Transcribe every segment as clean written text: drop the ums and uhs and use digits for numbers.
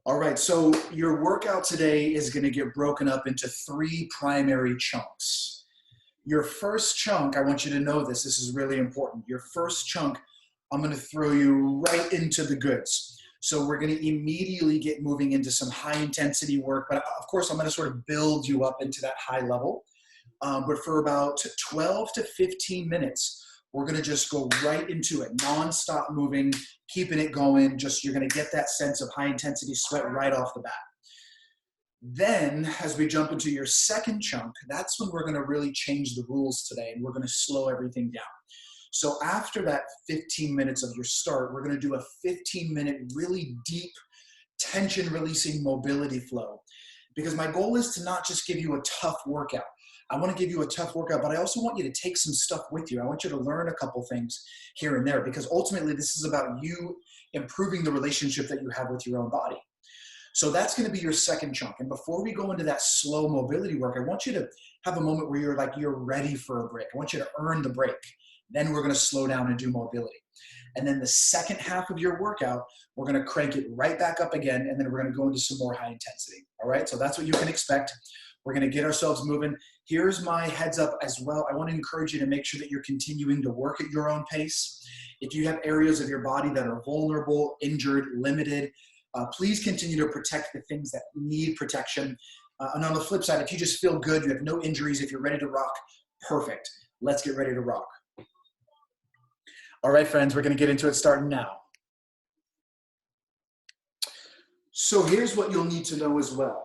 All right, so your workout today is going to get broken up into 3 primary chunks. Your first chunk, I want you to know this is really important. Your first chunk, I'm going to throw you right into the goods. So we're going to immediately get moving into some high intensity work, but of course I'm going to sort of build you up into that high level. But for about 12 to 15 minutes, we're going to just go right into it, non-stop moving, keeping it going. Just you're going to get that sense of high intensity sweat right off the bat. Then, as we jump into your second chunk, that's when we're going to really change the rules today, and we're going to slow everything down. So after that 15 minutes of your start, we're going to do a 15-minute really deep tension-releasing mobility flow. Because my goal is to not just give you a tough workout. I want to give you a tough workout, but I also want you to take some stuff with you. I want you to learn a couple things here and there, because ultimately this is about you improving the relationship that you have with your own body. So that's going to be your second chunk. And before we go into that slow mobility work, I want you to have a moment where you're ready for a break. I want you to earn the break. Then we're going to slow down and do mobility. And then the second half of your workout, we're going to crank it right back up again, and then we're going to go into some more high intensity. All right, so that's what you can expect. We're going to get ourselves moving. Here's my heads up as well. I want to encourage you to make sure that you're continuing to work at your own pace. If you have areas of your body that are vulnerable, injured, limited, please continue to protect the things that need protection. And on the flip side, if you just feel good, you have no injuries, if you're ready to rock, perfect. Let's get ready to rock. All right, friends, we're going to get into it starting now. So here's what you'll need to know as well.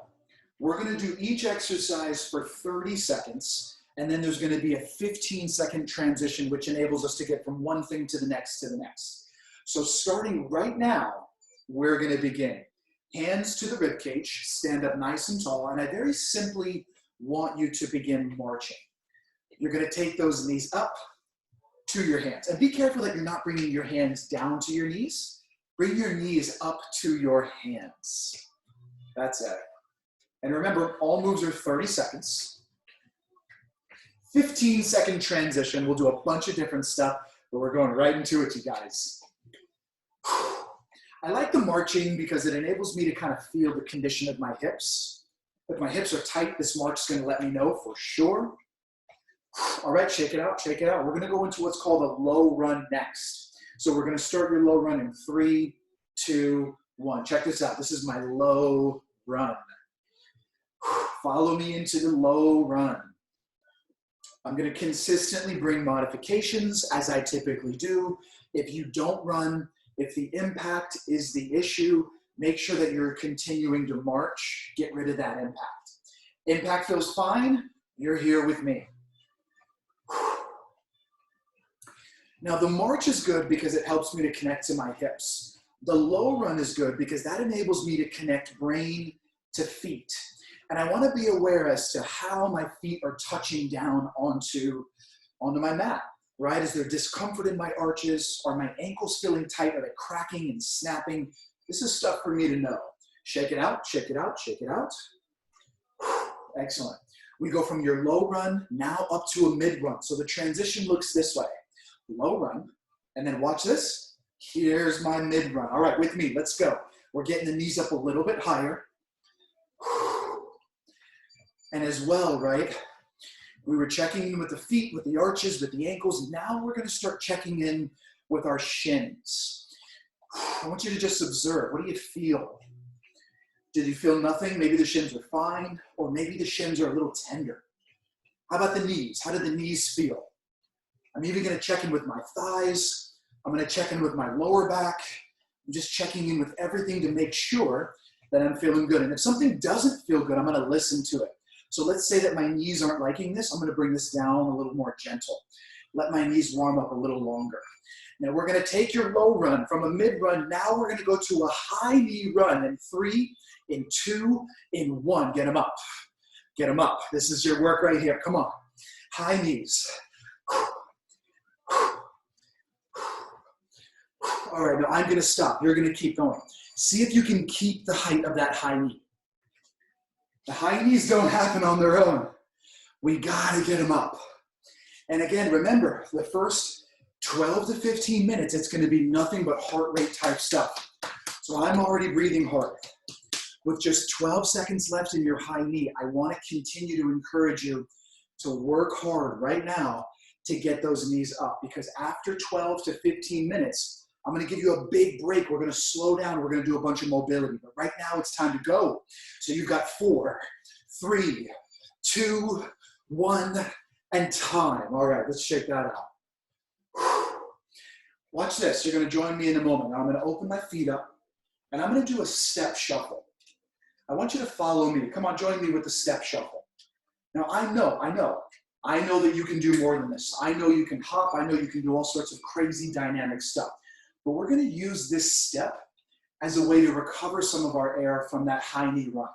We're going to do each exercise for 30 seconds, and then there's going to be a 15-second transition, which enables us to get from one thing to the next to the next. So starting right now, we're going to begin. Hands to the ribcage, stand up nice and tall, and I very simply want you to begin marching. You're going to take those knees up to your hands. And be careful that you're not bringing your hands down to your knees. Bring your knees up to your hands. That's it. And remember, all moves are 30 seconds. 15-second transition. We'll do a bunch of different stuff, but we're going right into it, you guys. I like the marching because it enables me to kind of feel the condition of my hips. If my hips are tight, this march is going to let me know for sure. All right, shake it out, shake it out. We're going to go into what's called a low run next. So we're going to start your low run in 3, 2, 1. Check this out. This is my low run. Follow me into the low run. I'm going to consistently bring modifications as I typically do. If you don't run, if the impact is the issue, make sure that you're continuing to march. Get rid of that impact. Impact feels fine. You're here with me. Now the march is good because it helps me to connect to my hips. The low run is good because that enables me to connect brain to feet. And I want to be aware as to how my feet are touching down onto my mat, right? Is there discomfort in my arches? Are my ankles feeling tight? Are they cracking and snapping? This is stuff for me to know. Shake it out, shake it out, shake it out. Excellent. We go from your low run now up to a mid run. So the transition looks this way. Low run, and then watch this. Here's my mid run. All right, with me, let's go. We're getting the knees up a little bit higher. And as well, right, we were checking in with the feet, with the arches, with the ankles, and now we're going to start checking in with our shins. I want you to just observe. What do you feel? Did you feel nothing? Maybe the shins are fine, or maybe the shins are a little tender. How about the knees? How did the knees feel? I'm even going to check in with my thighs. I'm going to check in with my lower back. I'm just checking in with everything to make sure that I'm feeling good. And if something doesn't feel good, I'm going to listen to it. So let's say that my knees aren't liking this. I'm going to bring this down a little more gentle. Let my knees warm up a little longer. Now we're going to take your low run from a mid run. Now we're going to go to a high knee run in 3, in 2, in 1. Get them up. Get them up. This is your work right here. Come on. High knees. All right, now I'm going to stop. You're going to keep going. See if you can keep the height of that high knee. The high knees don't happen on their own. We got to get them up. And again, remember, the first 12 to 15 minutes, it's going to be nothing but heart rate type stuff. So I'm already breathing hard. With just 12 seconds left in your high knee, I want to continue to encourage you to work hard right now to get those knees up, because after 12 to 15 minutes, I'm going to give you a big break. We're going to slow down. We're going to do a bunch of mobility. But right now, it's time to go. So you've got 4, 3, 2, 1, and time. All right, let's shake that out. Watch this. You're going to join me in a moment. Now I'm going to open my feet up, and I'm going to do a step shuffle. I want you to follow me. Come on, join me with the step shuffle. Now, I know that you can do more than this. I know you can hop. I know you can do all sorts of crazy dynamic stuff. But we're going to use this step as a way to recover some of our air from that high knee run.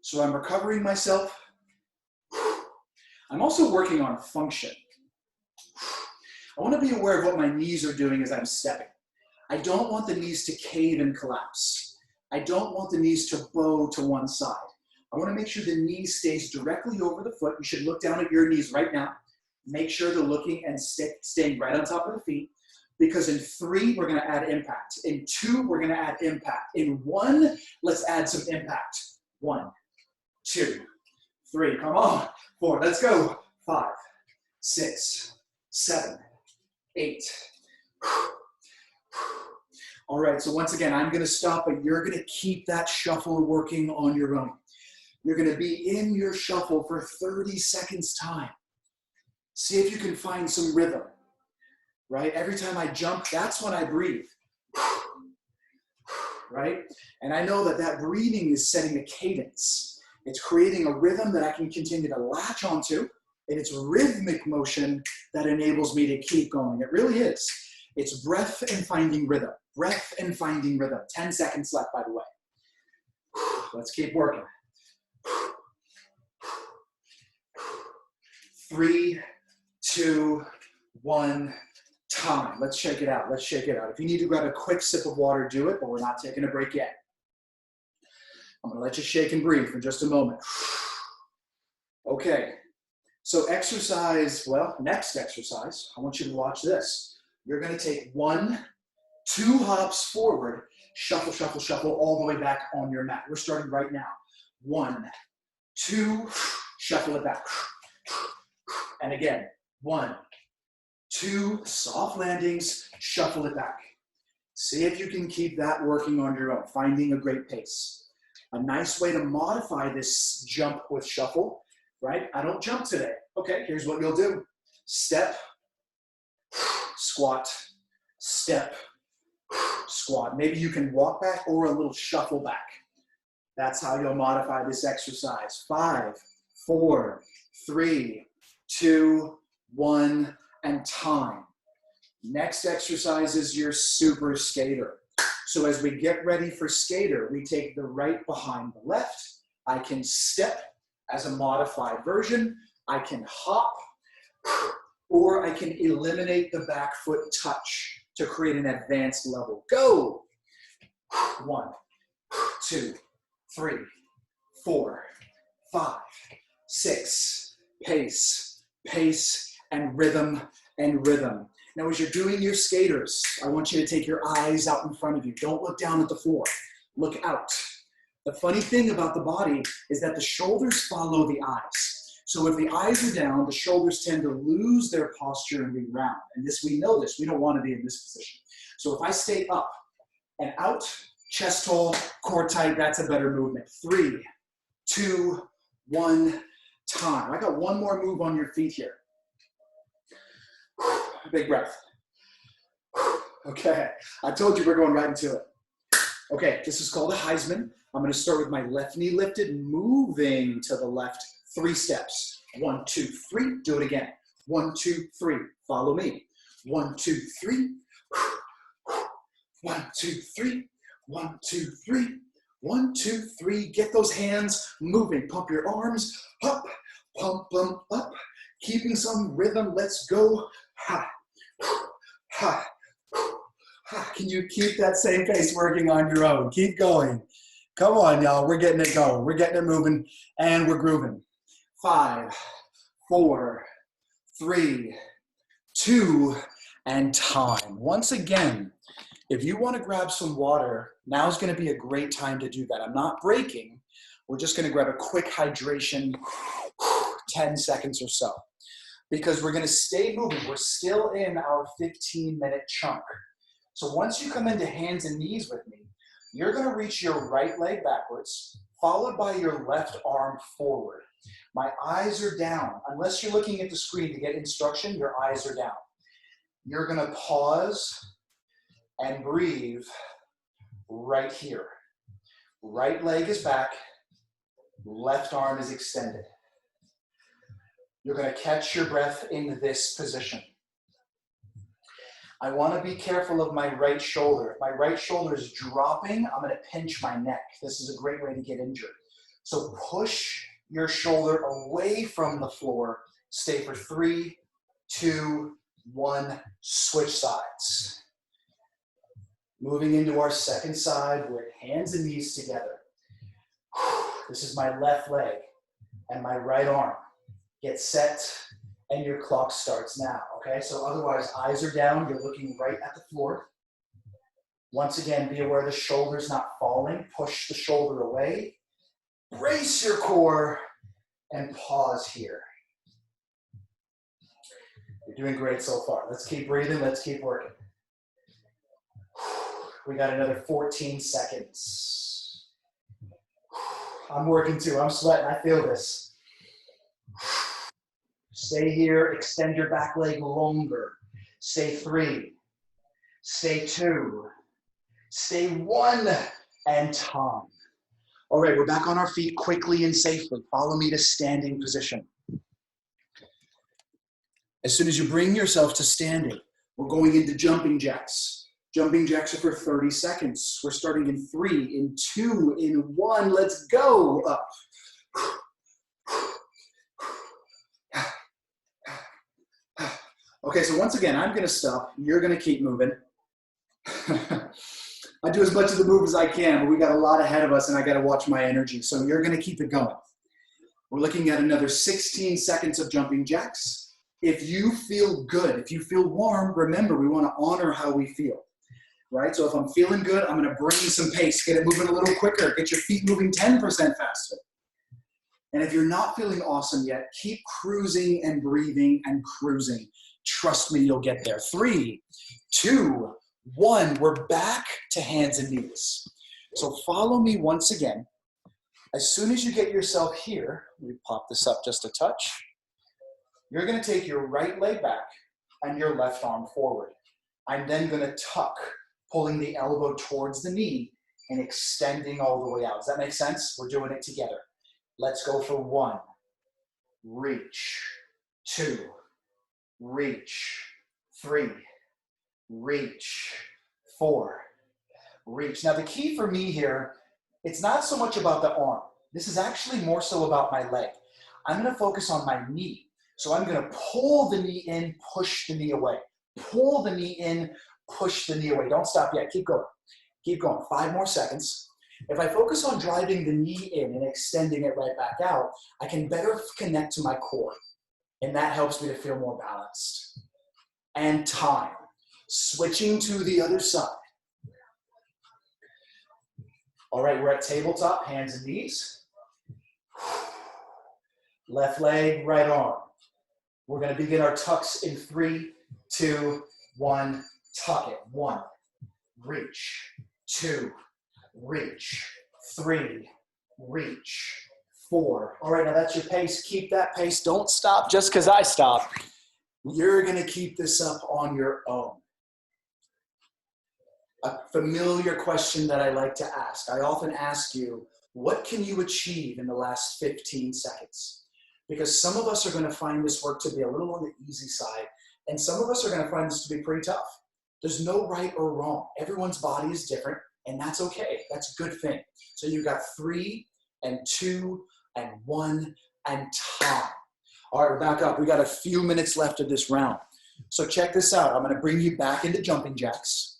So I'm recovering myself. I'm also working on function. I want to be aware of what my knees are doing as I'm stepping. I don't want the knees to cave and collapse. I don't want the knees to bow to one side. I want to make sure the knee stays directly over the foot. You should look down at your knees right now. Make sure they're looking and staying right on top of the feet. Because in 3, we're going to add impact. In 2, we're going to add impact. In 1, let's add some impact. 1, 2, 3. Come on. 4. Let's go. 5, 6, 7, 8. All right. So once again, I'm going to stop, but you're going to keep that shuffle working on your own. You're going to be in your shuffle for 30 seconds time. See if you can find some rhythm. Right? Every time I jump, that's when I breathe. Right? And I know that that breathing is setting a cadence. It's creating a rhythm that I can continue to latch onto, and it's rhythmic motion that enables me to keep going. It really is. It's breath and finding rhythm. Breath and finding rhythm. 10 seconds left, by the way. Let's keep working. 3, 2, 1. Time. Let's shake it out. Let's shake it out. If you need to grab a quick sip of water, do it, but we're not taking a break yet. I'm going to let you shake and breathe for just a moment. Okay. So next exercise, I want you to watch this. You're going to take 1, 2 hops forward, shuffle, shuffle, shuffle, all the way back on your mat. We're starting right now. 1, 2, shuffle it back. And again, 1, 2, soft landings, shuffle it back. See if you can keep that working on your own, finding a great pace. A nice way to modify this jump with shuffle, right? I don't jump today. Okay, here's what you'll do. Step, squat, step, squat. Maybe you can walk back or a little shuffle back. That's how you'll modify this exercise. 5, 4, 3, 2, 1, and time. Next exercise is your super skater. So as we get ready for skater, we take the right behind the left. I can step as a modified version. I can hop, or I can eliminate the back foot touch to create an advanced level. Go. 1, 2, 3, 4, 5, 6. Pace, pace, and rhythm, and rhythm. Now, as you're doing your skaters, I want you to take your eyes out in front of you. Don't look down at the floor. Look out. The funny thing about the body is that the shoulders follow the eyes. So if the eyes are down, the shoulders tend to lose their posture and re-round. And we know this. We don't want to be in this position. So if I stay up and out, chest tall, core tight, that's a better movement. 3, 2, 1, time. I got one more move on your feet here. Big breath. Okay, I told you we're going right into it. Okay, this is called a Heisman. I'm going to start with my left knee lifted, moving to the left 3 steps. 1, 2, 3. Do it again. 1, 2, 3. Follow me. 1, 2, 3. 1, 2, 3. 1, 2, 3. 1, 2, 3. Get those hands moving. Pump your arms up. Pump them up. Keeping some rhythm. Let's go. Ha. Ha. Ha. Can you keep that same pace working on your own? Keep going. Come on, y'all. We're getting it going. We're getting it moving, and we're grooving. 5, 4, 3, 2, and time. Once again, If you want to grab some water, now's going to be a great time to do that. I'm not breaking. We're just going to grab a quick hydration, 10 seconds or so, because we're going to stay moving. We're still in our 15-minute chunk. So once you come into hands and knees with me, you're going to reach your right leg backwards, followed by your left arm forward. My eyes are down. Unless you're looking at the screen to get instruction, your eyes are down. You're going to pause and breathe right here. Right leg is back, left arm is extended. You're going to catch your breath in this position. I want to be careful of my right shoulder. If my right shoulder is dropping, I'm going to pinch my neck. This is a great way to get injured. So push your shoulder away from the floor. Stay for 3, 2, 1, switch sides. Moving into our second side with hands and knees together. This is my left leg and my right arm. Get set and your clock starts now, okay? So otherwise, eyes are down, you're looking right at the floor. Once again, be aware the shoulder's not falling. Push the shoulder away. Brace your core and pause here. You're doing great so far. Let's keep breathing, let's keep working. We got another 14 seconds. I'm working too, I'm sweating, I feel this. Stay here, extend your back leg longer. Stay 3, stay 2, stay 1, and time. All right, we're back on our feet quickly and safely. Follow me to standing position. As soon as you bring yourself to standing, we're going into jumping jacks. Jumping jacks are for 30 seconds. We're starting in 3, in 2, in 1. Let's go. Up. Okay, so once again, I'm going to stop. You're going to keep moving. I do as much of the move as I can, but we got a lot ahead of us and I got to watch my energy. So you're going to keep it going. We're looking at another 16 seconds of jumping jacks. If you feel good, if you feel warm, remember, we want to honor how we feel, right? So if I'm feeling good, I'm going to bring some pace, get it moving a little quicker, get your feet moving 10% faster. And if you're not feeling awesome yet, keep cruising and breathing and cruising. Trust me, you'll get there. 3, 2, 1, we're back to hands and knees. So follow me once again. As soon as you get yourself here, let me pop this up just a touch. You're going to take your right leg back and your left arm forward. I'm then going to tuck, pulling the elbow towards the knee and extending all the way out. Does that make sense? We're doing it together. Let's go for 1, reach, 2, reach, 3, reach, 4, reach. Now the key for me here, it's not so much about the arm. This is actually more so about my leg. I'm going to focus on my knee. So I'm going to pull the knee in, push the knee away. Pull the knee in, push the knee away. Don't stop yet. Keep going. Keep going. 5 more seconds. If I focus on driving the knee in and extending it right back out, I can better connect to my core. And that helps me to feel more balanced. And time. Switching to the other side. All right, we're at tabletop, hands and knees. Left leg, right arm. We're going to begin our tucks in 3, 2, 1. Tuck it. 1, reach, 2, reach, 3, reach, 4. All right, now that's your pace. Keep that pace. Don't stop just because I stop. You're going to keep this up on your own. A familiar question that I like to ask. I often ask you, what can you achieve in the last 15 seconds? Because some of us are going to find this work to be a little on the easy side, and some of us are going to find this to be pretty tough. There's no right or wrong. Everyone's body is different, and that's okay. That's a good thing. So you got 3, and 2, and 1, and time. All right, we're back up. We got a few minutes left of this round. So check this out. I'm going to bring you back into jumping jacks.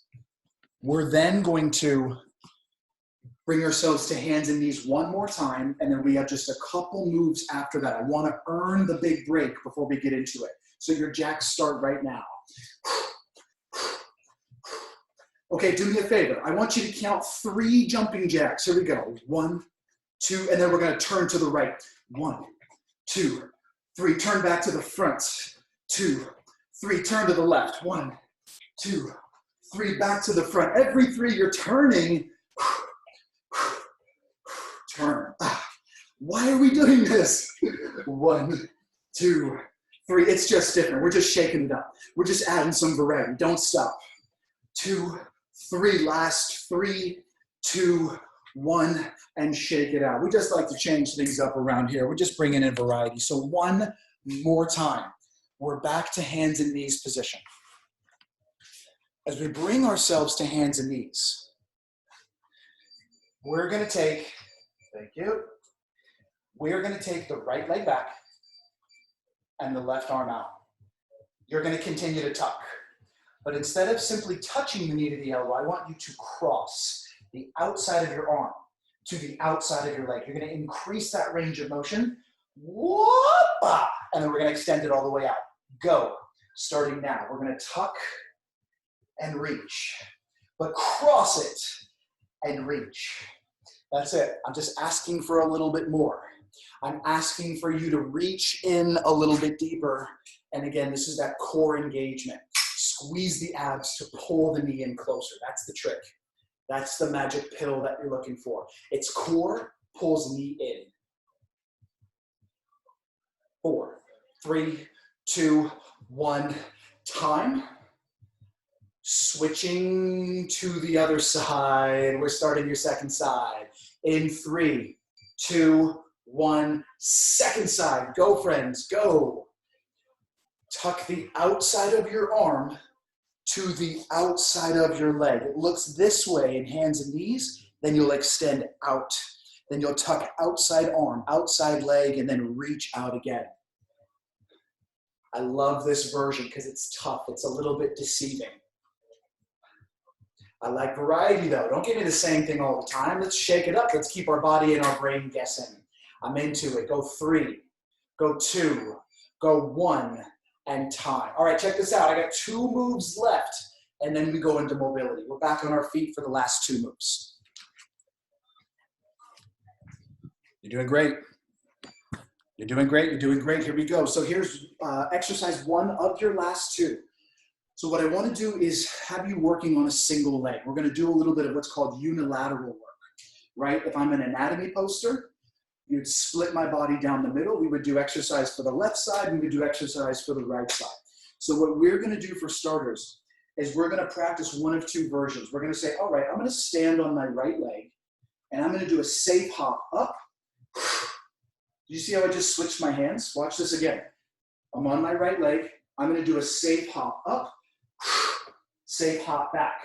We're then going to bring ourselves to hands and knees one more time, and then we have just a couple moves after that. I want to earn the big break before we get into it. So your jacks start right now. Okay, do me a favor. I want you to count 3 jumping jacks. Here we go. 1, 2, and then we're going to turn to the right. 1, 2, 3. Turn back to the front. 2, 3. Turn to the left. 1, 2, 3. Back to the front. Every 3 you're turning. Turn. Why are we doing this? 1, 2, 3. It's just different. We're just shaking it up. We're just adding some variety. Don't stop. 2, 3. Last 3, 2, 1, and shake it out. We just like to change things up around here. We're just bringing in variety. So one more time. We're back to hands and knees position. As we bring ourselves to hands and knees, we're going to take, thank you, we're going to take the right leg back and the left arm out. You're going to continue to tuck. But instead of simply touching the knee to the elbow, I want you to cross the outside of your arm to the outside of your leg. You're going to increase that range of motion. Whoop-ah! And then we're going to extend it all the way out. Go. Starting now. We're going to tuck and reach. But cross it and reach. That's it. I'm just asking for a little bit more. I'm asking for you to reach in a little bit deeper. And again, this is that core engagement. Squeeze the abs to pull the knee in closer. That's the trick. That's the magic pill that you're looking for. It's core, pulls knee in. 4, 3, 2, 1. Time. Switching to the other side. We're starting your second side. In 3, 2, 1. Second side. Go, friends. Go. Tuck the outside of your arm to the outside of your leg. It looks this way in hands and knees, then you'll extend out. Then you'll tuck outside arm, outside leg, and then reach out again. I love this version because it's tough. It's a little bit deceiving. I like variety though. Don't give me the same thing all the time. Let's shake it up. Let's keep our body and our brain guessing. I'm into it. Go 3, go 2, go 1. And time. All right, check this out. I got 2 moves left, and then we go into mobility. We're back on our feet for the last 2 moves. You're doing great. You're doing great. You're doing great. Here we go. So here's exercise 1 of your last 2. So what I want to do is have you working on a single leg. We're going to do a little bit of what's called unilateral work, right? If I'm an anatomy poster, you'd split my body down the middle. We would do exercise for the left side. We would do exercise for the right side. So what we're going to do for starters is we're going to practice one of 2 versions. We're going to say, all right, I'm going to stand on my right leg, and I'm going to do a safe hop up. You see how I just switched my hands? Watch this again. I'm on my right leg. I'm going to do a safe hop up, safe hop back.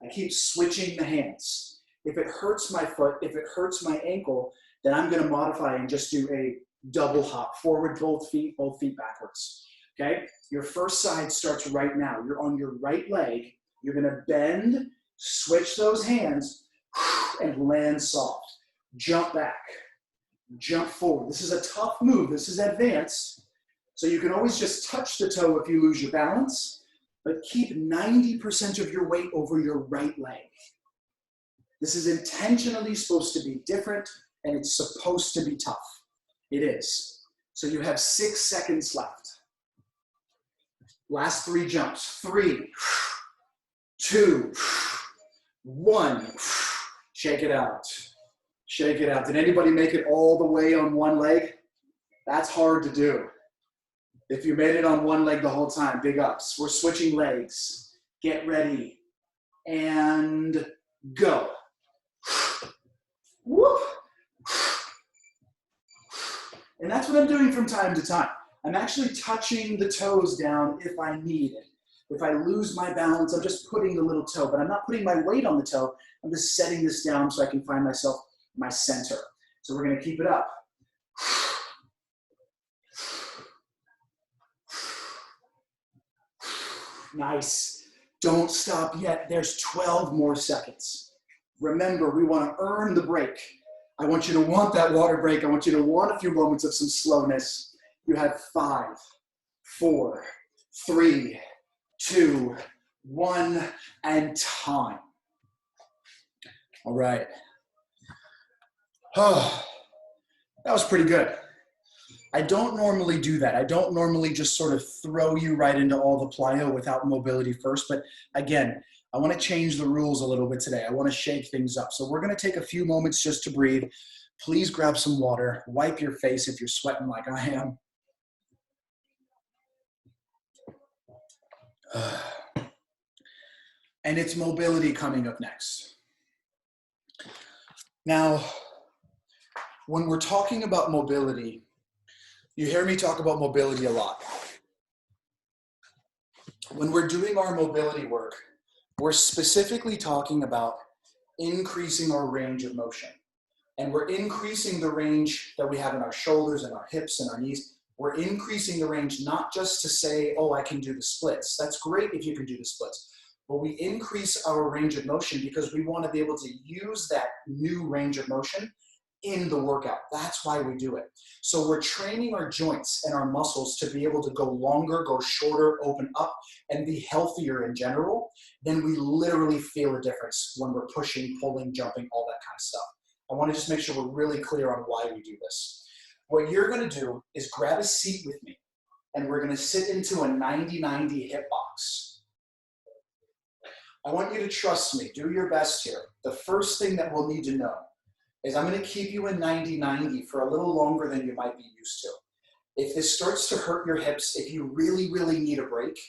I keep switching the hands. If it hurts my foot, if it hurts my ankle, then I'm going to modify and just do a double hop, forward, both feet backwards, okay? Your first side starts right now. You're on your right leg. You're going to bend, switch those hands, and land soft. Jump back, jump forward. This is a tough move. This is advanced. So you can always just touch the toe if you lose your balance, but keep 90% of your weight over your right leg. This is intentionally supposed to be different, and it's supposed to be tough. It is. So you have 6 seconds left. Last 3 jumps. 3, 2, 1. Shake it out. Shake it out. Did anybody make it all the way on one leg? That's hard to do. If you made it on one leg the whole time, big ups. We're switching legs. Get ready. And go. Whoop. And that's what I'm doing from time to time. I'm actually touching the toes down if I need it. If I lose my balance, I'm just putting the little toe, but I'm not putting my weight on the toe. I'm just setting this down so I can find myself, my center. So we're going to keep it up. Nice. Don't stop yet. There's 12 more seconds. Remember, we want to earn the break. I want you to want that water break. I want you to want a few moments of some slowness. You have 5, 4, 3, 2, 1, and time. All right. Oh, that was pretty good. I don't normally do that. I don't normally just sort of throw you right into all the plyo without mobility first. But again, I want to change the rules a little bit today. I want to shake things up. So we're going to take a few moments just to breathe. Please grab some water. Wipe your face if you're sweating like I am. And it's mobility coming up next. Now, when we're talking about mobility, you hear me talk about mobility a lot. When we're doing our mobility work, we're specifically talking about increasing our range of motion. And we're increasing the range that we have in our shoulders and our hips and our knees. We're increasing the range not just to say, oh, I can do the splits. That's great if you can do the splits. But we increase our range of motion because we want to be able to use that new range of motion in the workout. That's why we do it. So we're training our joints and our muscles to be able to go longer, go shorter, open up, and be healthier in general. Then we literally feel a difference when we're pushing, pulling, jumping, all that kind of stuff. I want to just make sure we're really clear on why we do this. What you're going to do is grab a seat with me, and we're going to sit into a 90-90 hip box. I want you to trust me. Do your best here. The first thing that we'll need to know is I'm going to keep you in 90-90 for a little longer than you might be used to. If this starts to hurt your hips, if you really, really need a break,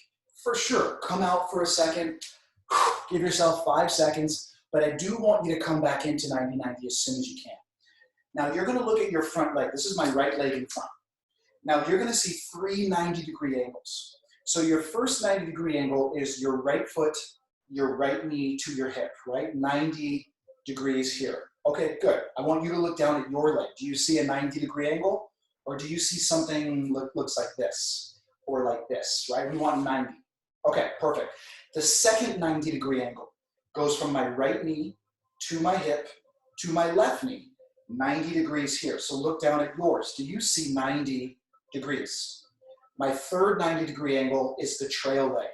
for sure, come out for a second, give yourself 5 seconds, but I do want you to come back into 90-90 as soon as you can. Now you're going to look at your front leg. This is my right leg in front. Now you're going to see 3 90-degree angles. So your first 90-degree angle is your right foot, your right knee to your hip, right? 90 degrees here. Okay, good. I want you to look down at your leg. Do you see a 90-degree angle? Or do you see something that looks like this or like this, right? We want 90. Okay, perfect. The second 90-degree angle goes from my right knee to my hip to my left knee, 90 degrees here. So look down at yours. Do you see 90 degrees? My third 90-degree angle is the trail leg,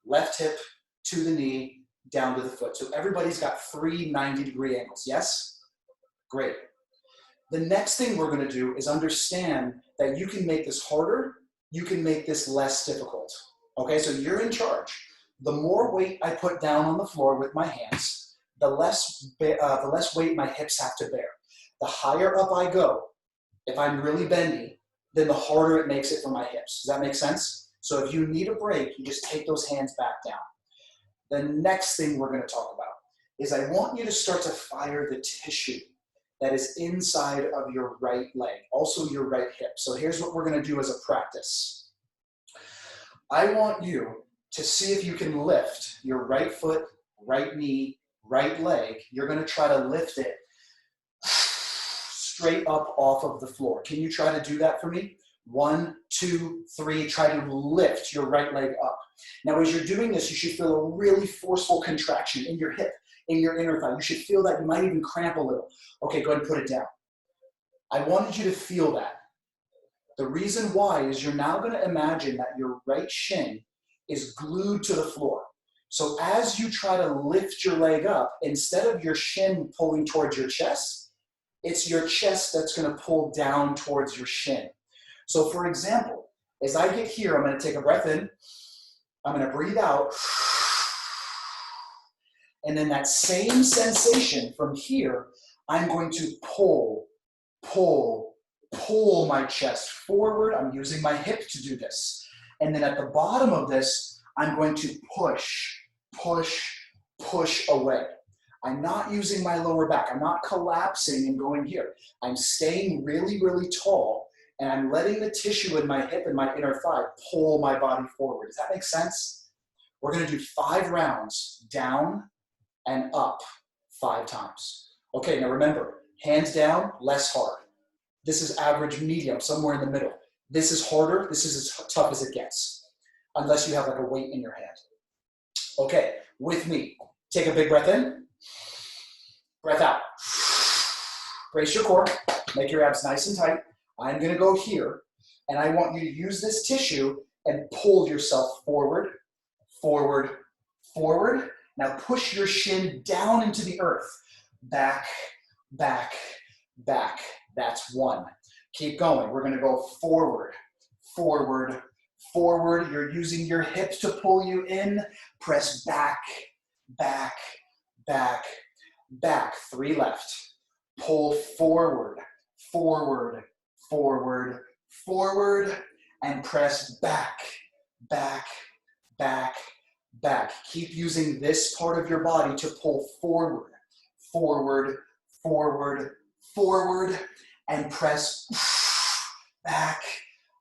left hip to the knee, down to the foot. So everybody's got 3 90-degree angles, yes? Great. The next thing we're going to do is understand that you can make this harder, you can make this less difficult. Okay, so you're in charge. The more weight I put down on the floor with my hands, the less weight my hips have to bear. The higher up I go, if I'm really bendy, then the harder it makes it for my hips. Does that make sense? So if you need a break, you just take those hands back down. The next thing we're going to talk about is I want you to start to fire the tissue that is inside of your right leg, also your right hip. So here's what we're going to do as a practice. I want you to see if you can lift your right foot, right knee, right leg. You're going to try to lift it straight up off of the floor. Can you try to do that for me? 1, 2, 3, try to lift your right leg up. Now, as you're doing this, you should feel a really forceful contraction in your hip, in your inner thigh. You should feel that. You might even cramp a little. Okay, go ahead and put it down. I wanted you to feel that. The reason why is you're now going to imagine that your right shin is glued to the floor. So as you try to lift your leg up, instead of your shin pulling towards your chest, it's your chest that's going to pull down towards your shin. So for example, as I get here, I'm going to take a breath in. I'm going to breathe out. And then that same sensation from here, I'm going to pull my chest forward. I'm using my hip to do this. And then at the bottom of this, I'm going to push away. I'm not using my lower back. I'm not collapsing and going here. I'm staying really, really tall, and I'm letting the tissue in my hip and my inner thigh pull my body forward. Does that make sense? We're going to do 5 rounds, down and up 5 times. Okay, now remember, hands down, less hard. This is average medium, somewhere in the middle. This is harder. This is as tough as it gets, unless you have like a weight in your hand. Okay, with me. Take a big breath in. Breath out. Brace your core. Make your abs nice and tight. I'm going to go here, and I want you to use this tissue and pull yourself forward, forward, forward. Now push your shin down into the earth. Back, back, back. That's one. Keep going. We're gonna go forward, forward, forward. You're using your hips to pull you in. Press back, back, back, back. 3 left. Pull forward, forward, forward, forward, and press back, back, back, back. Keep using this part of your body to pull forward, forward, forward, forward, and press back,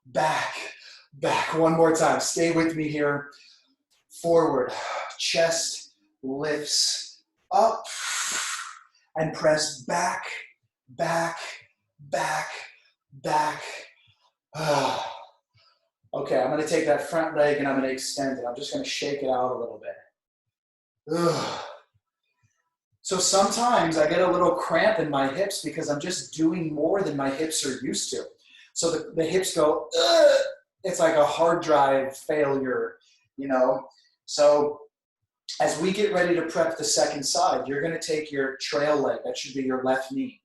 back, back. One more time. Stay with me here. Forward, chest lifts up, and press back, back, back, back. Okay, I'm going to take that front leg and I'm going to extend it. I'm just going to shake it out a little bit. So sometimes I get a little cramp in my hips because I'm just doing more than my hips are used to. So the hips go, ugh. It's like a hard drive failure, you know. So as we get ready to prep the second side, you're going to take your trail leg, that should be your left knee.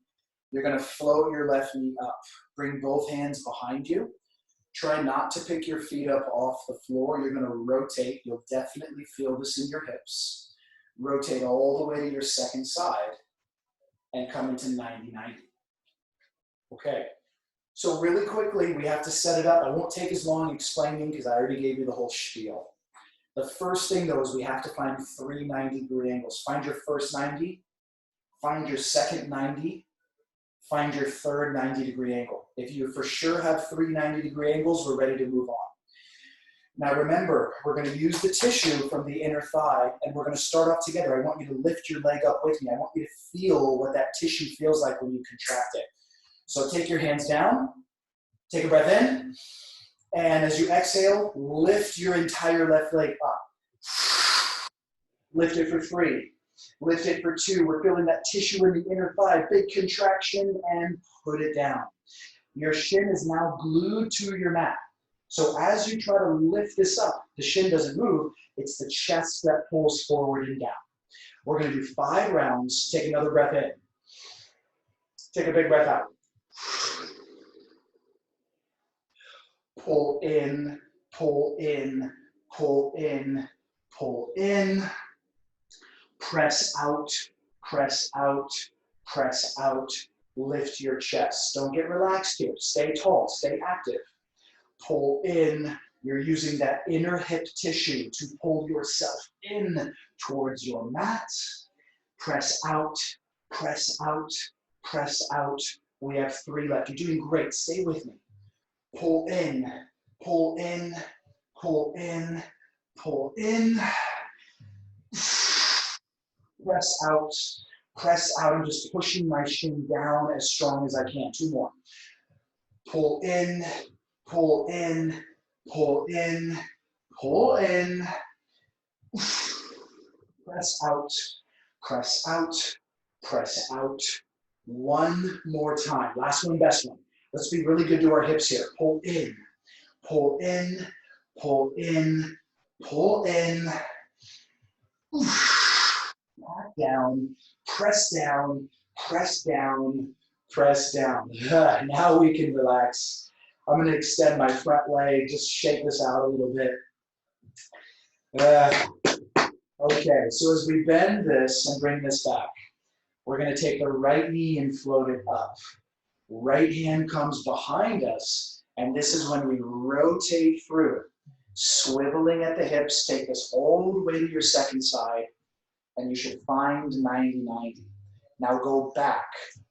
You're going to float your left knee up. Bring both hands behind you. Try not to pick your feet up off the floor. You're going to rotate. You'll definitely feel this in your hips. Rotate all the way to your second side and come into 90-90. Okay. So really quickly, we have to set it up. I won't take as long explaining because I already gave you the whole spiel. The first thing, though, is we have to find 3 90-degree angles. Find your first 90, find your second 90, find your third 90-degree angle. If you for sure have 3 90-degree angles, we're ready to move on. Now remember, we're going to use the tissue from the inner thigh, and we're going to start off together. I want you to lift your leg up with me. I want you to feel what that tissue feels like when you contract it. So take your hands down, take a breath in, and as you exhale, lift your entire left leg up. Lift it for 3. Lift it for 2. We're feeling that tissue in the inner thigh, big contraction, and put it down. Your shin is now glued to your mat. So as you try to lift this up, the shin doesn't move. It's the chest that pulls forward and down. We're going to do 5 rounds. Take another breath in. Take a big breath out. Pull in, pull in, pull in, pull in. Press out, press out, press out. Lift your chest. Don't get relaxed here. Stay tall, stay active. Pull in. You're using that inner hip tissue to pull yourself in towards your mat. Press out, press out, press out. We have 3 left. You're doing great. Stay with me. Pull in, pull in, pull in, pull in. Press out. I'm just pushing my shin down as strong as I can. 2 more. Pull in, pull in, pull in, pull in. Press out, press out, press out. 1 more time. Last one, best one. Let's be really good to our hips here. Pull in, pull in, pull in, pull in. Back down, press down, press down, press down. Now we can relax. I'm going to extend my front leg, just shake this out a little bit. Okay, so as we bend this and bring this back, we're going to take the right knee and float it up. Right hand comes behind us, and this is when we rotate through. Swiveling at the hips, take this all the way to your second side, and you should find 90-90. Now go back.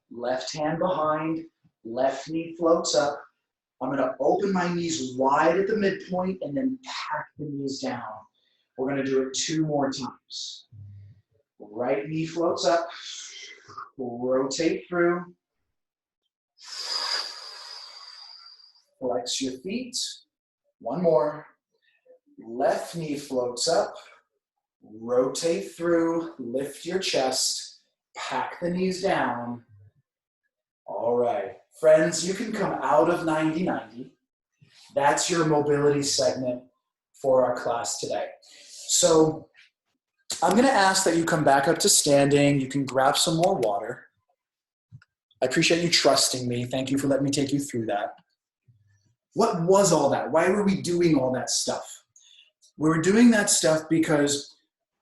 Left hand behind, left knee floats up. I'm going to open my knees wide at the midpoint and then pack the knees down. We're going to do it 2 more times. Right knee floats up. Rotate through. Flex your feet. 1 more. Left knee floats up. Rotate through. Lift your chest. Pack the knees down. All right. Friends, you can come out of 90-90. That's your mobility segment for our class today. So I'm going to ask that you come back up to standing. You can grab some more water. I appreciate you trusting me. Thank you for letting me take you through that. What was all that? Why were we doing all that stuff? We were doing that stuff because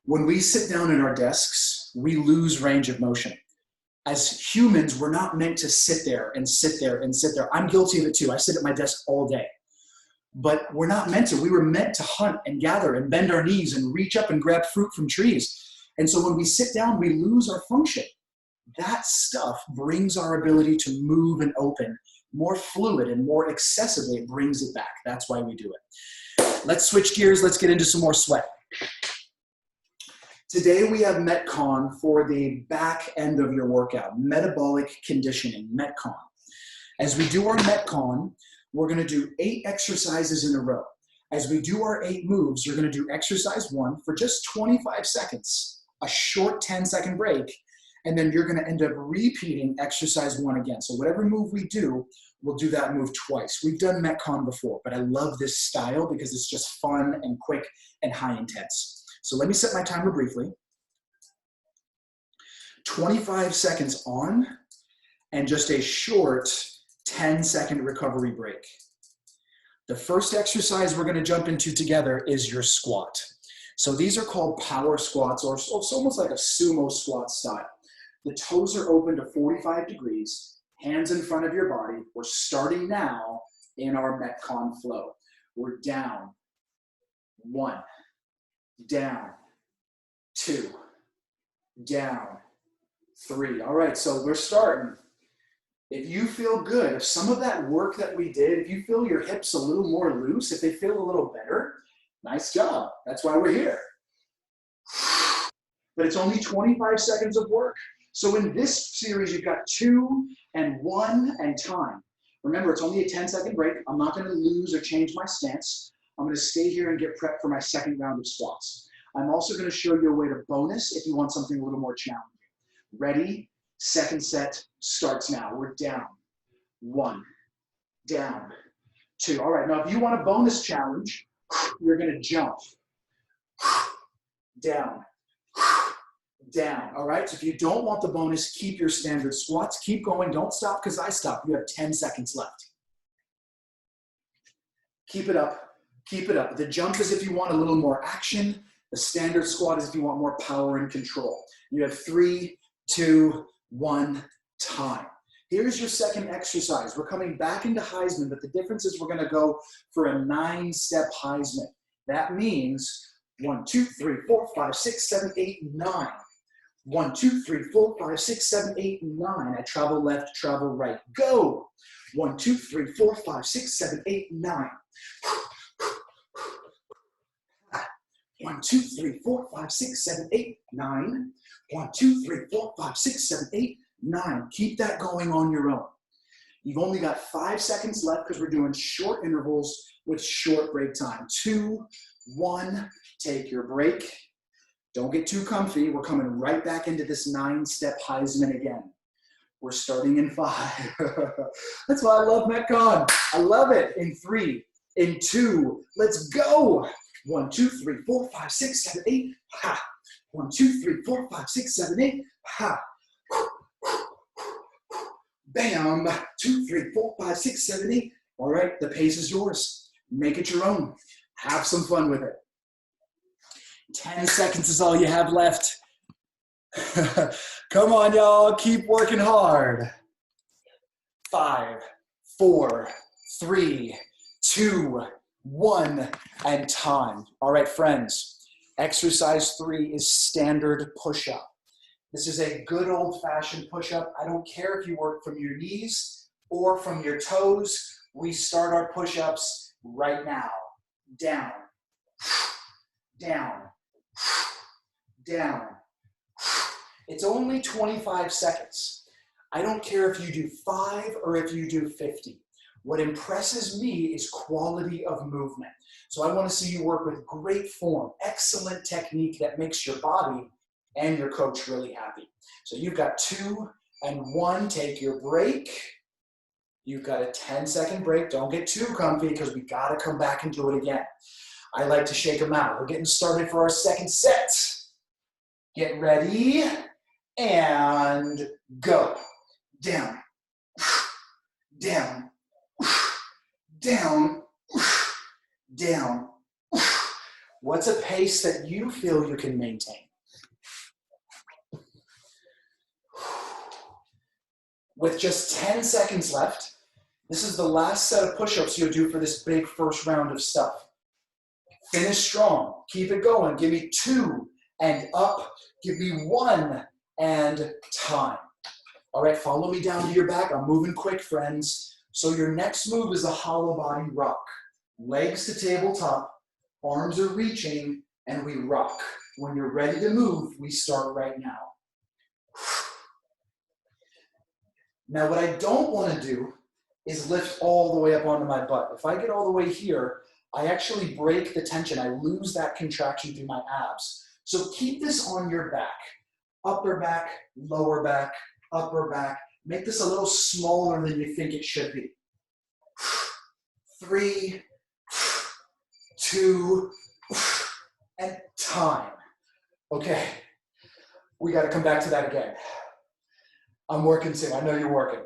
when we sit down at our desks, we lose range of motion. As humans, we're not meant to sit there and sit there and sit there. I'm guilty of it too. I sit at my desk all day. But we're not meant to. We were meant to hunt and gather and bend our knees and reach up and grab fruit from trees. And so when we sit down, we lose our function. That stuff brings our ability to move and open more fluid and more accessibly. It brings it back. That's why we do it. Let's switch gears. Let's get into some more sweat. Today we have Metcon for the back end of your workout, metabolic conditioning, Metcon. As we do our Metcon, we're going to do 8 exercises in a row. As we do our 8 moves, you're going to do exercise 1 for just 25 seconds, a short 10-second break, and then you're going to end up repeating exercise 1 again. So whatever move we do, we'll do that move twice. We've done Metcon before, but I love this style because it's just fun and quick and high intense. So let me set my timer briefly. 25 seconds on, and just a short 10-second recovery break. The first exercise we're going to jump into together is your squat. So these are called power squats, or it's almost like a sumo squat style. The toes are open to 45 degrees, hands in front of your body. We're starting now in our Metcon flow. We're down, 1, down, 2, down, 3. All right, so we're starting. If you feel good, if some of that work that we did, if you feel your hips a little more loose, if they feel a little better, nice job. That's why we're here. But it's only 25 seconds of work. So in this series, you've got 2 and 1 and time. Remember, it's only a 10-second break. I'm not going to lose or change my stance. I'm going to stay here and get prepped for my second round of squats. I'm also going to show you a way to bonus if you want something a little more challenging. Ready? Second set starts now. We're down. 1, down, 2. All right, now if you want a bonus challenge, you're going to jump. Down, down. All right, so if you don't want the bonus, keep your standard squats. Keep going. Don't stop because I stopped. You have 10 seconds left. Keep it up. Keep it up. The jump is if you want a little more action. The standard squat is if you want more power and control. You have 3, 2, 1, time. Here's your second exercise. We're coming back into Heisman, but the difference is we're going to go for a 9-step Heisman. That means 1, 2, 3, 4, 5, 6, 7, 8, 9. 1, 2, 3, 4, 5, 6, 7, 8, 9. I travel left, travel right. Go. 1, 2, 3, 4, 5, 6, 7, 8, 9. 1, 2, 3, 4, 5, 6, 7, 8, 9. 1, 2, 3, 4, 5, 6, 7, 8, 9. Keep that going on your own. You've only got 5 seconds left because we're doing short intervals with short break time. 2, 1, take your break. Don't get too comfy. We're coming right back into this 9-step Heisman again. We're starting in 5. That's why I love Metcon. I love it. In 3, in 2, let's go. 1, 2, 3, 4, 5, 6, 7, 8. Ha. 1, 2, 3, 4, 5, 6, 7, 8. Ha. Bam. 2, 3, 4, 5, 6, 7, 8. All right, the pace is yours. Make it your own. Have some fun with it. 10 seconds is all you have left. Come on, y'all. Keep working hard. 5, 4, 3, 2, 1, and time. All right, friends. Exercise 3 is standard push-up. This is a good old-fashioned push-up. I don't care if you work from your knees or from your toes. We start our push-ups right now. Down, down, down. It's only 25 seconds. I don't care if you do 5 or if you do 50. What impresses me is quality of movement. So I want to see you work with great form, excellent technique that makes your body and your coach really happy. So you've got 2 and 1, take your break. You've got a 10-second break. Don't get too comfy because we got to come back and do it again. I like to shake them out. We're getting started for our second set. Get ready and go. Down, down, down, down. What's a pace that you feel you can maintain? With just 10 seconds left, this is the last set of push-ups you'll do for this big first round of stuff. Finish strong. Keep it going. Give me 2 and up. Give me 1 and time. All right, follow me down to your back. I'm moving quick, friends. So your next move is a hollow body rock. Legs to tabletop, arms are reaching, and we rock. When you're ready to move, we start right now. Now, what I don't want to do is lift all the way up onto my butt. If I get all the way here, I actually break the tension. I lose that contraction through my abs. So keep this on your back. Upper back, lower back, upper back. Make this a little smaller than you think it should be. 3, 2, and time. Okay, we got to come back to that again. I'm working too. I know you're working.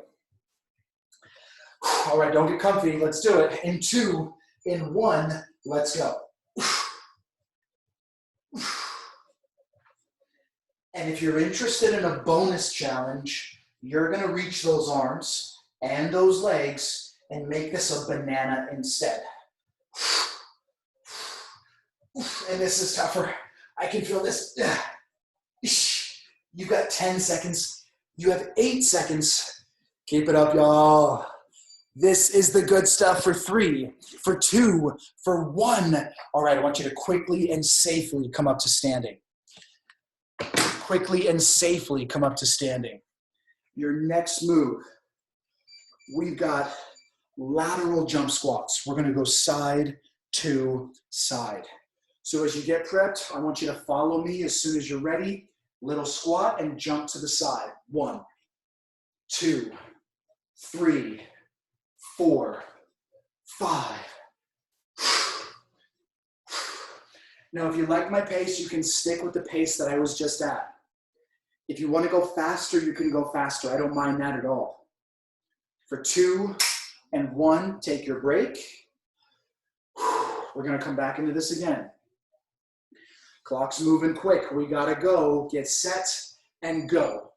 All right, don't get comfy. Let's do it. In 2, in 1, let's go. And if you're interested in a bonus challenge, you're going to reach those arms and those legs and make this a banana instead. And this is tougher. I can feel this. You've got 10 seconds. You have 8 seconds. Keep it up, y'all. This is the good stuff for 3, for 2, for 1. All right, I want you to quickly and safely come up to standing. Quickly and safely come up to standing. Your next move, we've got lateral jump squats. We're going to go side to side. So as you get prepped, I want you to follow me as soon as you're ready. Little squat and jump to the side. 1, 2, 3, 4, 5. Now, if you like my pace, you can stick with the pace that I was just at. If you want to go faster, you can go faster. I don't mind that at all. For 2 and 1, take your break. We're going to come back into this again. Clock's moving quick. We got to go. Get set and go.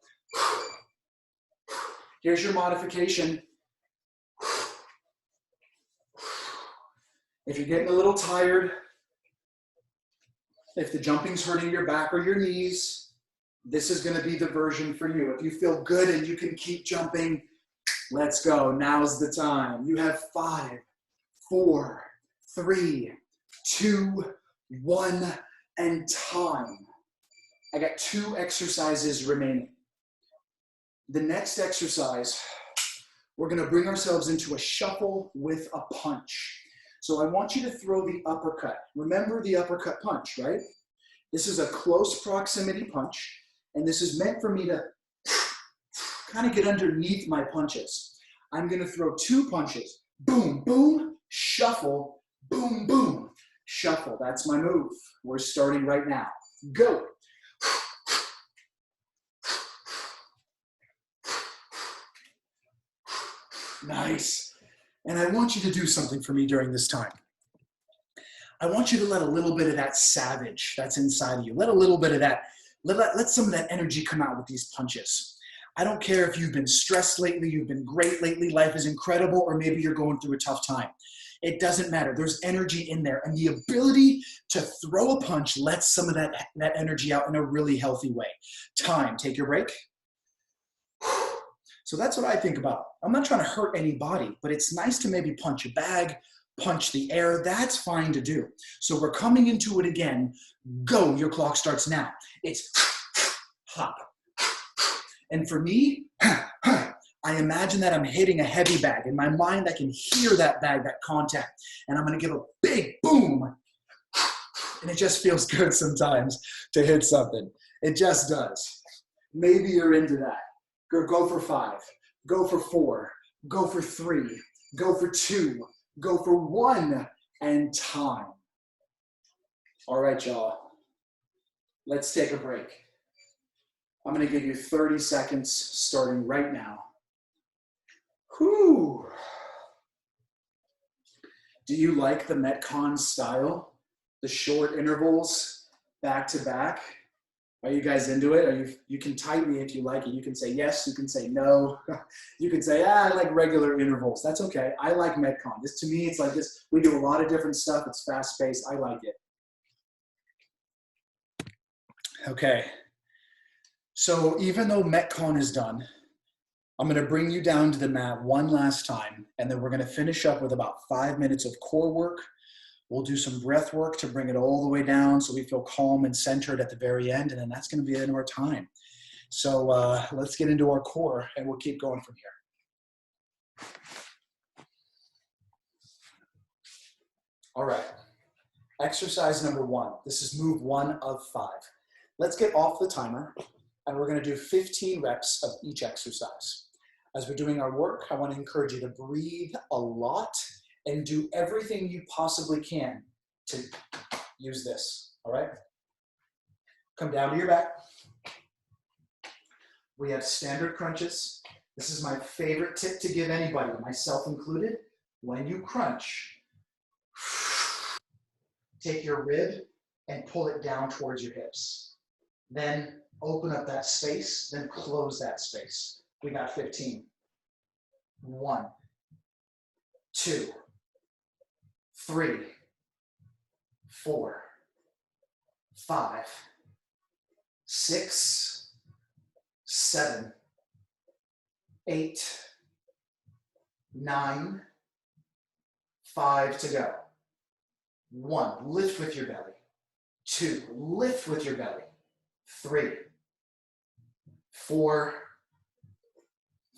Here's your modification. If you're getting a little tired, if the jumping's hurting your back or your knees, this is going to be the version for you. If you feel good and you can keep jumping, let's go. Now's the time. You have 5, 4, 3, 2, 1, and time. I got 2 exercises remaining. The next exercise, we're going to bring ourselves into a shuffle with a punch. So I want you to throw the uppercut. Remember the uppercut punch, right? This is a close proximity punch, and this is meant for me to kind of get underneath my punches. I'm going to throw 2 punches. Boom, boom, shuffle, boom, boom, shuffle. That's my move. We're starting right now. Go. Nice. And I want you to do something for me during this time. I want you to let a little bit of that savage that's inside of you, let a little bit of that, let some of that energy come out with these punches. I don't care if you've been stressed lately, you've been great lately, life is incredible, or maybe you're going through a tough time. It doesn't matter. There's energy in there. And the ability to throw a punch lets some of that energy out in a really healthy way. Time. Take your break. So that's what I think about. I'm not trying to hurt anybody, but it's nice to maybe punch a bag, punch the air. That's fine to do. So we're coming into it again. Go. Your clock starts now. It's hop. And for me, I imagine that I'm hitting a heavy bag. In my mind, I can hear that bag, that contact. And I'm going to give a big boom. And it just feels good sometimes to hit something. It just does. Maybe you're into that. Go for 5. Go for 4. Go for 3. Go for 2. Go for 1. And time. All right, y'all. Let's take a break. I'm going to give you 30 seconds starting right now. Whew. Do you like the Metcon style? The short intervals, back to back? Are you guys into it? You can type me if you like it. You can say yes, you can say no. You can say, I like regular intervals. That's okay. I like Metcon. This, to me, it's like this. We do a lot of different stuff. It's fast-paced. I like it. Okay. So even though Metcon is done, I'm going to bring you down to the mat one last time, and then we're going to finish up with about 5 minutes of core work. We'll do some breath work to bring it all the way down so we feel calm and centered at the very end, and then that's going to be the end of our time. So let's get into our core, and we'll keep going from here. All right. Exercise number 1. This is move 1 of 5. Let's get off the timer, and we're going to do 15 reps of each exercise. As we're doing our work, I want to encourage you to breathe a lot and do everything you possibly can to use this, all right? Come down to your back. We have standard crunches. This is my favorite tip to give anybody, myself included. When you crunch, take your rib and pull it down towards your hips. Then open up that space, then close that space. We got 15. 1, 2, 3, 4, 5, 6, 7, 8, 9, 5 to go. 1, lift with your belly. 2, lift with your belly. 3, 4,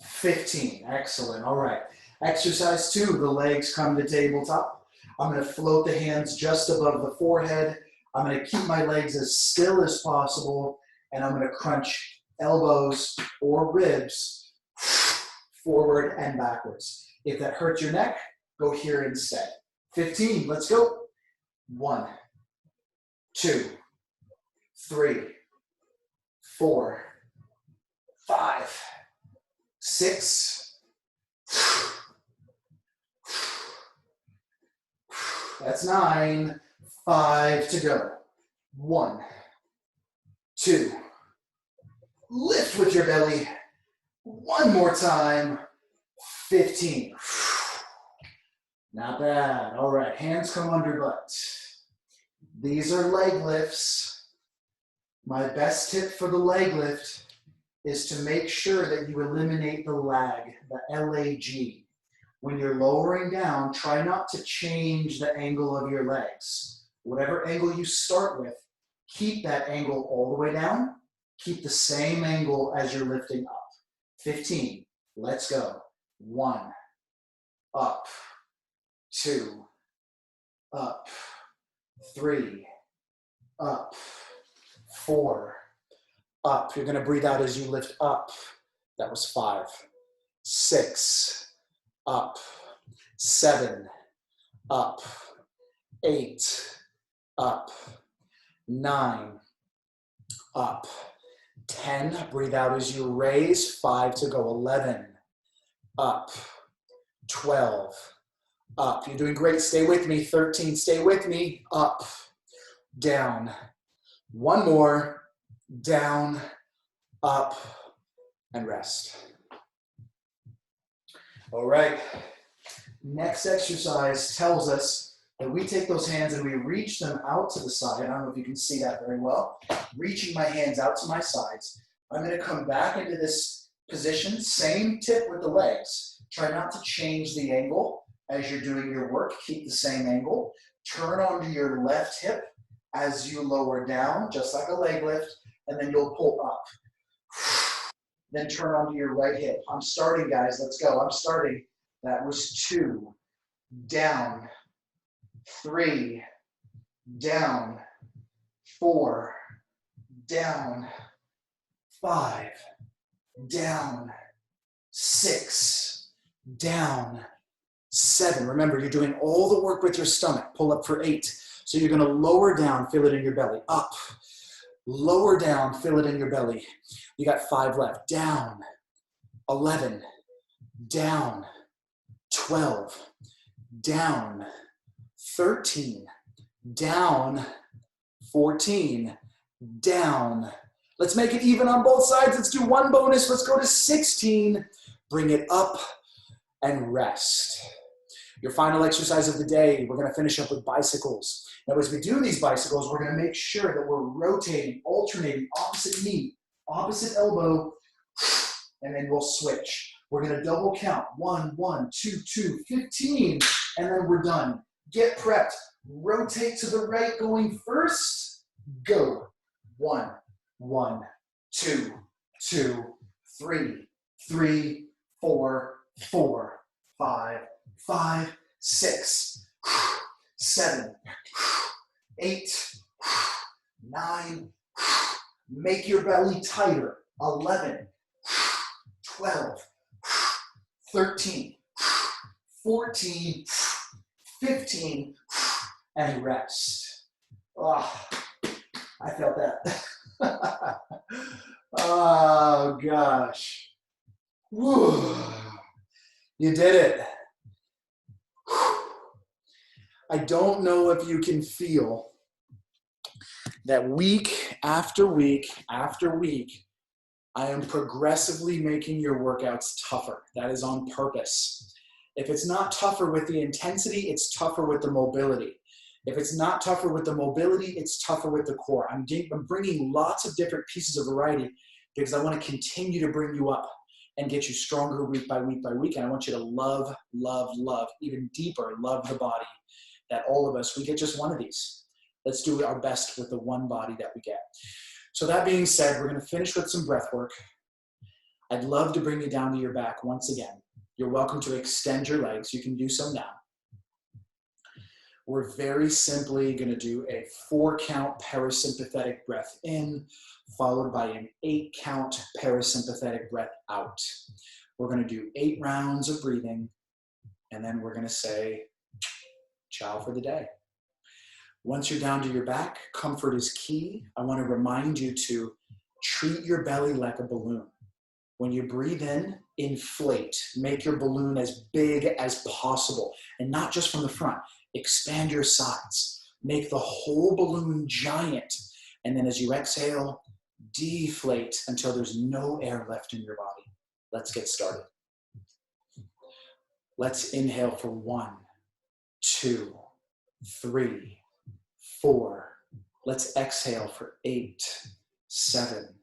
15. Excellent. All right. Exercise 2, the legs come to tabletop. I'm going to float the hands just above the forehead. I'm going to keep my legs as still as possible, and I'm going to crunch elbows or ribs forward and backwards. If that hurts your neck, go here instead. 15. Let's go. 1, 2, 3, 4, 5, 6. That's 9. 5 to go. 1, 2. Lift with your belly. One more time. 15. Not bad. All right, hands come under butt. These are leg lifts. My best tip for the leg lift is to make sure that you eliminate the lag, the LAG. When you're lowering down, try not to change the angle of your legs. Whatever angle you start with, keep that angle all the way down. Keep the same angle as you're lifting up. 15. Let's go. 1. Up. 2. Up. 3. Up. 4. Up. You're going to breathe out as you lift up. That was 5. 6. Up. 7. Up. 8. Up. 9. Up. 10. Breathe out as you raise. 5 to go. 11. Up. 12. Up. You're doing great. Stay with me. 13. Stay with me. Up. Down. One more. Down. Up. And rest. All right. Next exercise tells us that we take those hands and we reach them out to the side. I don't know if you can see that very well. Reaching my hands out to my sides. I'm going to come back into this position. Same tip with the legs. Try not to change the angle as you're doing your work. Keep the same angle. Turn onto your left hip as you lower down, just like a leg lift, and then you'll pull up. Then turn onto your right hip. I'm starting, guys. Let's go. I'm starting. That was 2. Down. 3. Down. 4. Down. 5. Down. 6. Down. 7. Remember, you're doing all the work with your stomach. Pull up for 8. So you're going to lower down, feel it in your belly. Up. Lower down, feel it in your belly. You got 5 left. Down, 11, down, 12, down, 13, down, 14, down. Let's make it even on both sides. Let's do one bonus. Let's go to 16. Bring it up and rest. Your final exercise of the day, we're going to finish up with bicycles. Now, as we do these bicycles, we're going to make sure that we're rotating, alternating, opposite knee, opposite elbow, and then we'll switch. We're going to double count. 1, 1, 2, 2, 15, and then we're done. Get prepped. Rotate to the right going first. Go. 1, 1, 2, 2, 3, 3, 4, 4, 5, 5, 6, 7, 8, 9. Make your belly tighter. 11, 12, 13, 14, 15, and rest. Oh, I felt that. Oh, gosh. Whew. You did it. I don't know if you can feel that week after week after week, I am progressively making your workouts tougher. That is on purpose. If it's not tougher with the intensity, it's tougher with the mobility. If it's not tougher with the mobility, it's tougher with the core. I'm bringing lots of different pieces of variety because I want to continue to bring you up and get you stronger week by week by week. And I want you to love, love, love, even deeper, love the body that all of us, we get just one of these. Let's do our best with the one body that we get. So that being said, we're going to finish with some breath work. I'd love to bring you down to your back once again. You're welcome to extend your legs. You can do so now. We're very simply going to do a 4-count parasympathetic breath in, followed by an 8-count parasympathetic breath out. We're going to do 8 rounds of breathing, and then we're going to say, ciao for the day. Once you're down to your back, comfort is key. I want to remind you to treat your belly like a balloon. When you breathe in, inflate. Make your balloon as big as possible, and not just from the front. Expand your sides. Make the whole balloon giant. And then as you exhale, deflate until there's no air left in your body. Let's get started. Let's inhale for 1, 2, 3, 4. Let's exhale for 8, 7,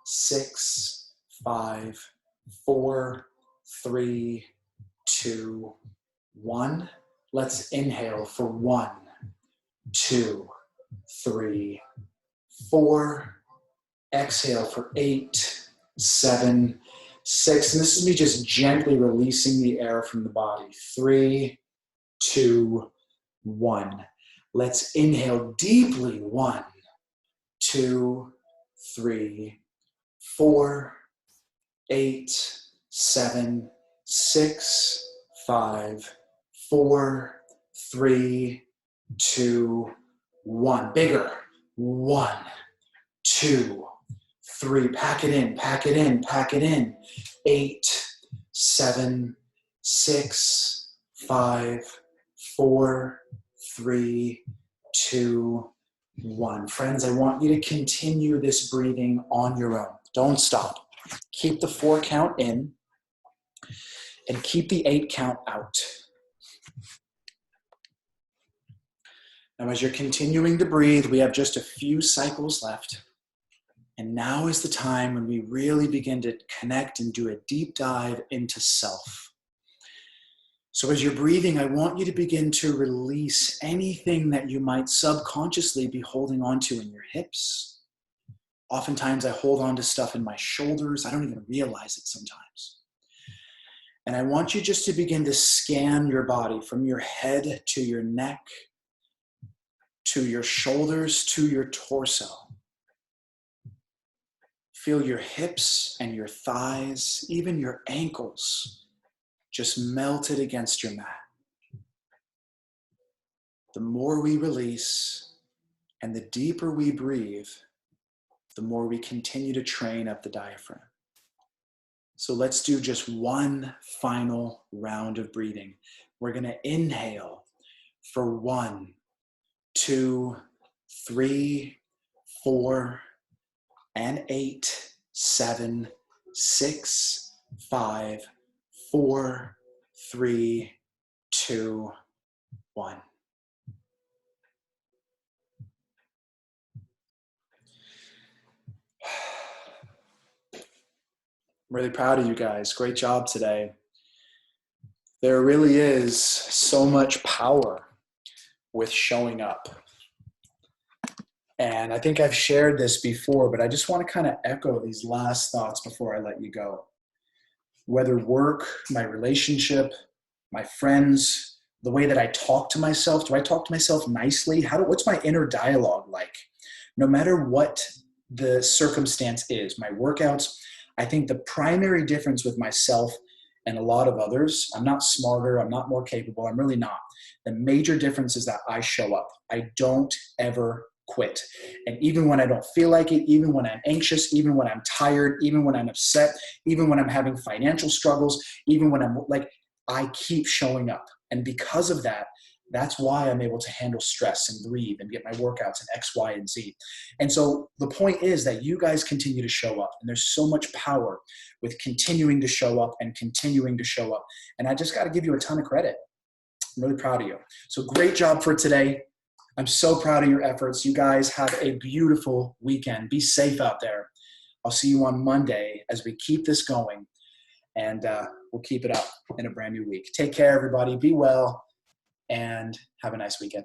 6, 5, 4, 3, 2, 1. Let's inhale for 1, 2, 3, 4. Exhale for 8, 7, 6. And this is me just gently releasing the air from the body. 3, 2, 1. Let's inhale deeply. 1, 2, 3, 4, 8, 7, 6, 5, 4, 3, 2, 1. Bigger. 1, 2, 3. Pack it in, pack it in, pack it in. 8, 7, 6, 5, 4, 3, 2, 1. Friends, I want you to continue this breathing on your own. Don't stop. Keep the 4 count in and keep the 8 count out. Now, as you're continuing to breathe, we have just a few cycles left. And now is the time when we really begin to connect and do a deep dive into self. So as you're breathing, I want you to begin to release anything that you might subconsciously be holding onto in your hips. Oftentimes I hold on to stuff in my shoulders. I don't even realize it sometimes. And I want you just to begin to scan your body from your head to your neck, to your shoulders, to your torso. Feel your hips and your thighs, even your ankles, just melted against your mat. The more we release and the deeper we breathe, the more we continue to train up the diaphragm. So let's do just one final round of breathing. We're going to inhale for 1, 2, 3, 4, and 8, 7, 6, 5, 4, 3, 2, 1. I'm really proud of you guys. Great job today. There really is so much power with showing up. And I think I've shared this before, but I just want to kind of echo these last thoughts before I let you go. Whether work, my relationship, my friends, the way that I talk to myself, do I talk to myself nicely? What's my inner dialogue like? No matter what the circumstance is, my workouts, I think the primary difference with myself and a lot of others, I'm not smarter, I'm not more capable, I'm really not. The major difference is that I show up. I don't ever quit. And even when I don't feel like it, even when I'm anxious, even when I'm tired, even when I'm upset, even when I'm having financial struggles, even when I'm like, I keep showing up. And because of that, that's why I'm able to handle stress and breathe and get my workouts and X, Y, and Z. And so the point is that you guys continue to show up, and there's so much power with continuing to show up and continuing to show up. And I just got to give you a ton of credit. I'm really proud of you. So great job for today. I'm so proud of your efforts. You guys have a beautiful weekend. Be safe out there. I'll see you on Monday as we keep this going, and we'll keep it up in a brand new week. Take care, everybody. Be well, and have a nice weekend.